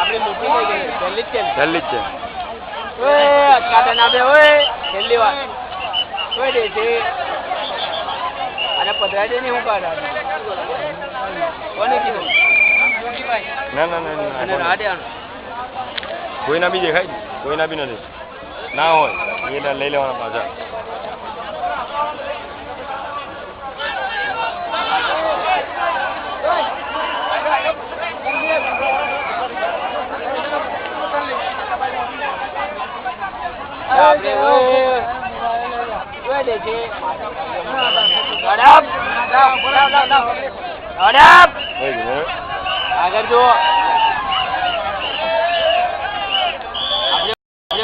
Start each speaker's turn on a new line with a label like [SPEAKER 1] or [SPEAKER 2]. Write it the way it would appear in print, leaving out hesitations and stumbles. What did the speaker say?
[SPEAKER 1] આપણી મોટી લઈ ગઈ દિલ્હી છે
[SPEAKER 2] દિલ્હી છે
[SPEAKER 1] ઓય કાટા ના બે ઓય છેલ્લી વાર કોઈ દે છે અને પધરાડે ને હું કાઢા કોને કીધું
[SPEAKER 2] ના
[SPEAKER 1] અને રાડ્યાનું
[SPEAKER 2] કોઈના બી દેખાય કોઈના બી નથી ના હોય એને લઈ લેવાના પાછા
[SPEAKER 1] આપણે ઓય દે છે આગળ જો